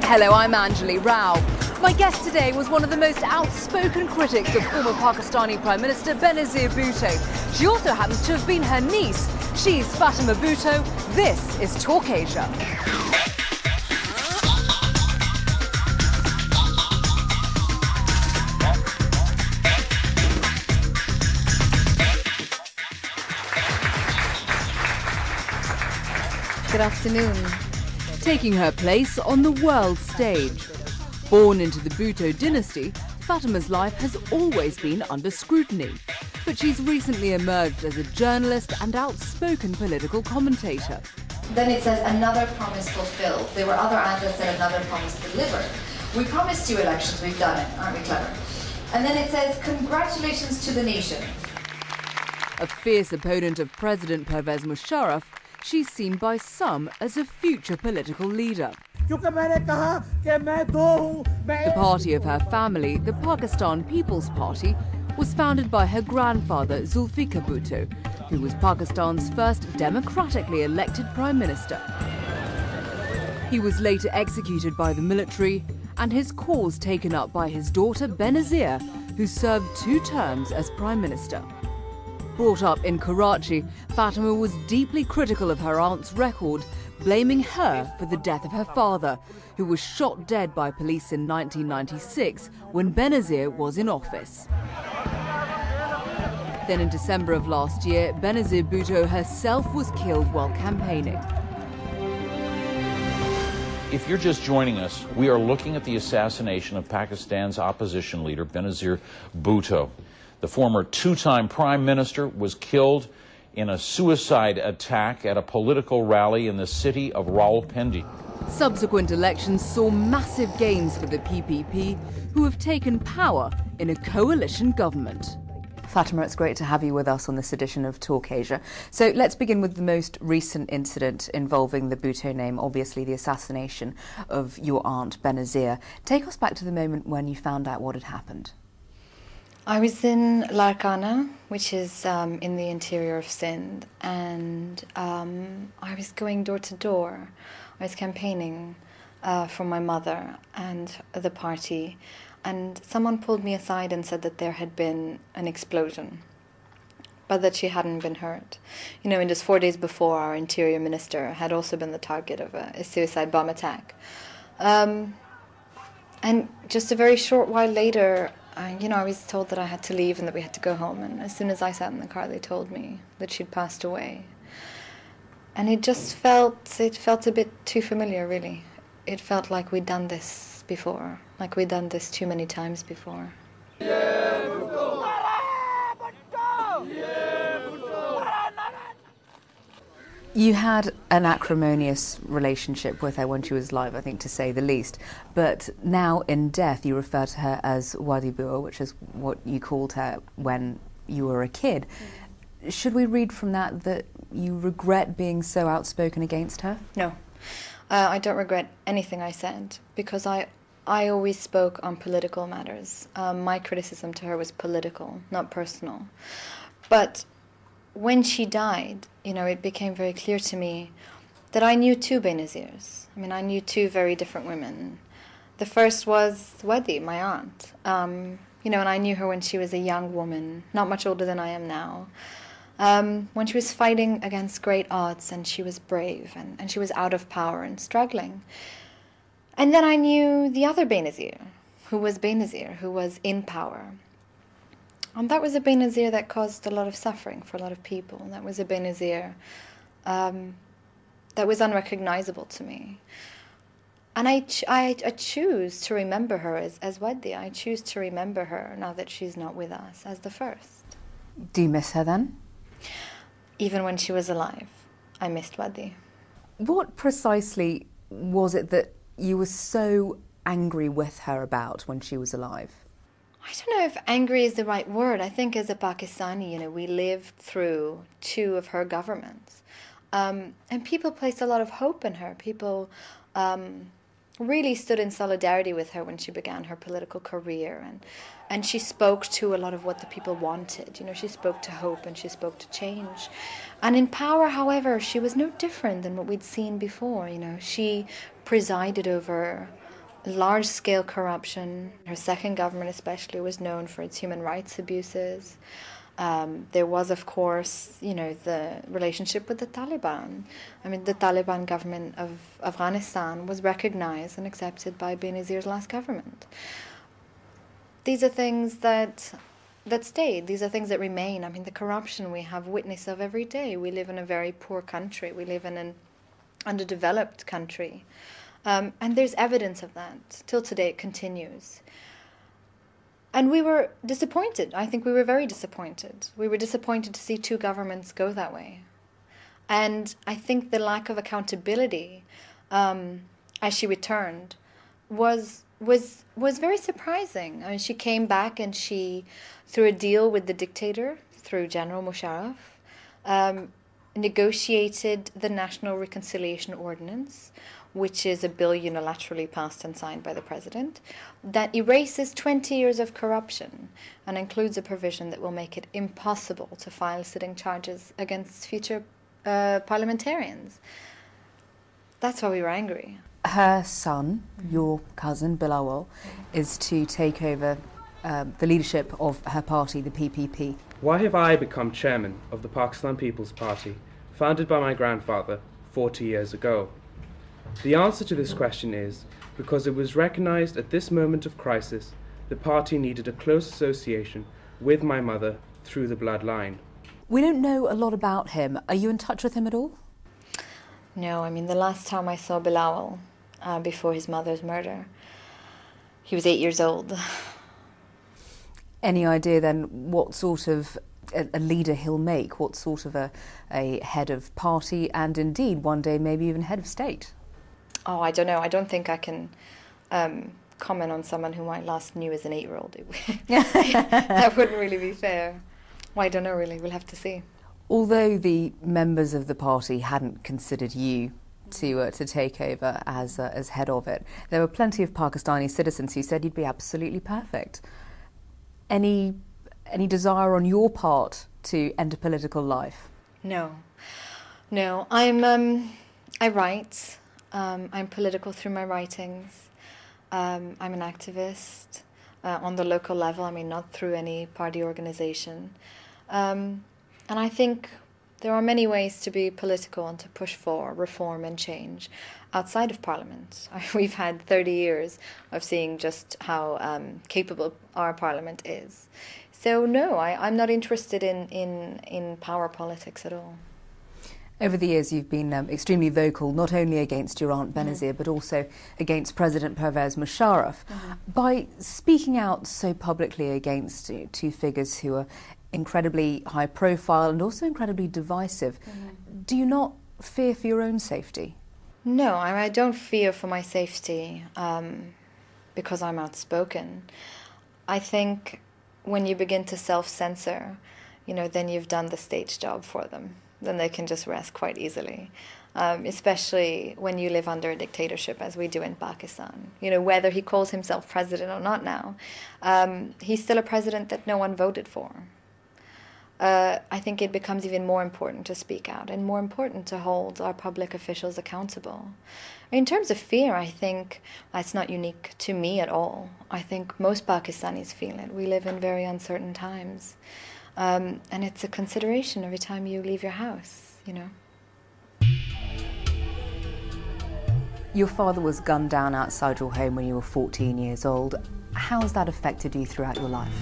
Hello, I'm Anjali Rao. My guest today was one of the most outspoken critics of former Pakistani Prime Minister Benazir Bhutto. She also happens to have been her niece. She's Fatima Bhutto. This is Talk Asia. Good afternoon. Taking her place on the world stage. Born into the Bhutto dynasty, Fatima's life has always been under scrutiny. But she's recently emerged as a journalist and outspoken political commentator. Then it says another promise fulfilled. There were other ads that said another promise delivered. We promised you elections, we've done it. Aren't we clever? And then it says congratulations to the nation. A fierce opponent of President Pervez Musharraf, she's seen by some as a future political leader. The party of her family, the Pakistan People's Party, was founded by her grandfather Zulfikar Bhutto, who was Pakistan's first democratically elected prime minister. He was later executed by the military and his cause taken up by his daughter Benazir, who served 2 terms as prime minister. Brought up in Karachi, Fatima was deeply critical of her aunt's record, blaming her for the death of her father, who was shot dead by police in 1996 when Benazir was in office. Then in December of last year, Benazir Bhutto herself was killed while campaigning. If you're just joining us, we are looking at the assassination of Pakistan's opposition leader, Benazir Bhutto. The former 2-time prime minister was killed in a suicide attack at a political rally in the city of Rawalpindi. Subsequent elections saw massive gains for the PPP, who have taken power in a coalition government. Fatima, it's great to have you with us on this edition of Talk Asia. So let's begin with the most recent incident involving the Bhutto name, obviously the assassination of your aunt Benazir. Take us back to the moment when you found out what had happened. I was in Larkana, which is in the interior of Sindh, and I was going door to door. I was campaigning for my mother and the party, and someone pulled me aside and said that there had been an explosion, but that she hadn't been hurt. You know, and just 4 days before, our interior minister had also been the target of a suicide bomb attack. And just a very short while later, I was told that I had to leave and that we had to go home. And as soon as I sat in the car, they told me that she'd passed away. And it felt a bit too familiar, really. It felt like we'd done this before, like we'd done this too many times before. You had an acrimonious relationship with her when she was alive, I think, to say the least. But now, in death, you refer to her as Wadi Bua, which is what you called her when you were a kid. Should we read from that that you regret being so outspoken against her? No. I don't regret anything I said, because I always spoke on political matters. My criticism to her was political, not personal. But when she died, it became very clear to me that I knew 2 Benazirs. I knew 2 very different women. The first was Wadi, my aunt. And I knew her when she was a young woman, not much older than I am now. When she was fighting against great odds, and she was brave, and she was out of power and struggling. And then I knew the other Benazir, who was in power. And that was a Benazir that caused a lot of suffering for a lot of people. That was a Benazir that was unrecognizable to me. And I choose to remember her as Wadi. I choose to remember her, now that she's not with us, as the first. Do you miss her then? Even when she was alive, I missed Wadi. What precisely was it that you were so angry with her about when she was alive? I don't know if angry is the right word. I think as a Pakistani, we lived through 2 of her governments. And people placed a lot of hope in her. People really stood in solidarity with her when she began her political career. And she spoke to a lot of what the people wanted. She spoke to hope and she spoke to change. And in power, however, she was no different than what we'd seen before. She presided over large-scale corruption. Her second government especially was known for its human rights abuses. There was, of course, the relationship with the Taliban. I mean, the Taliban government of Afghanistan was recognized and accepted by Benazir's last government. These are things that stayed. These are things that remain. I mean, the corruption we have witness of every day. We live in a very poor country. We live in an underdeveloped country. And there's evidence of that. Till today it continues. And we were disappointed. I think we were very disappointed. We were disappointed to see two governments go that way. And I think the lack of accountability as she returned was very surprising. I mean, she came back and she, through a deal with the dictator, through General Musharraf, negotiated the National Reconciliation Ordinance, which is a bill unilaterally passed and signed by the president, that erases 20 years of corruption and includes a provision that will make it impossible to file sitting charges against future parliamentarians. That's why we were angry. Her son, your cousin, Bilawal, is to take over the leadership of her party, the PPP. Why have I become chairman of the Pakistan People's Party, founded by my grandfather 40 years ago? The answer to this question is because it was recognized at this moment of crisis the party needed a close association with my mother through the bloodline. We don't know a lot about him. Are you in touch with him at all? No, I mean, the last time I saw Bilawal, before his mother's murder, he was 8 years old. Any idea then what sort of a leader he'll make, what sort of a head of party, and indeed one day maybe even head of state? Oh, I don't know. I don't think I can comment on someone whom I last knew as an 8-year-old. That wouldn't really be fair. Well, I don't know really. We'll have to see. Although the members of the party hadn't considered you to take over as head of it, there were plenty of Pakistani citizens who said you'd be absolutely perfect. Any desire on your part to enter political life? No. I write. I'm political through my writings. I'm an activist on the local level. I mean, not through any party organization. And I think there are many ways to be political and to push for reform and change outside of Parliament. We've had 30 years of seeing just how capable our Parliament is. So no, I'm not interested in power politics at all. Over the years you've been extremely vocal, not only against your Aunt Benazir, but also against President Pervez Musharraf. By speaking out so publicly against two figures who are incredibly high profile and also incredibly divisive, do you not fear for your own safety? No, I don't fear for my safety because I'm outspoken. I think when you begin to self-censor, then you've done the stage job for them. Then they can just rest quite easily, especially when you live under a dictatorship, as we do in Pakistan. Whether he calls himself president or not now, he's still a president that no one voted for. I think it becomes even more important to speak out and more important to hold our public officials accountable. In terms of fear, I think that's not unique to me at all. I think most Pakistanis feel it. We live in very uncertain times. And it's a consideration every time you leave your house, Your father was gunned down outside your home when you were 14 years old. How has that affected you throughout your life?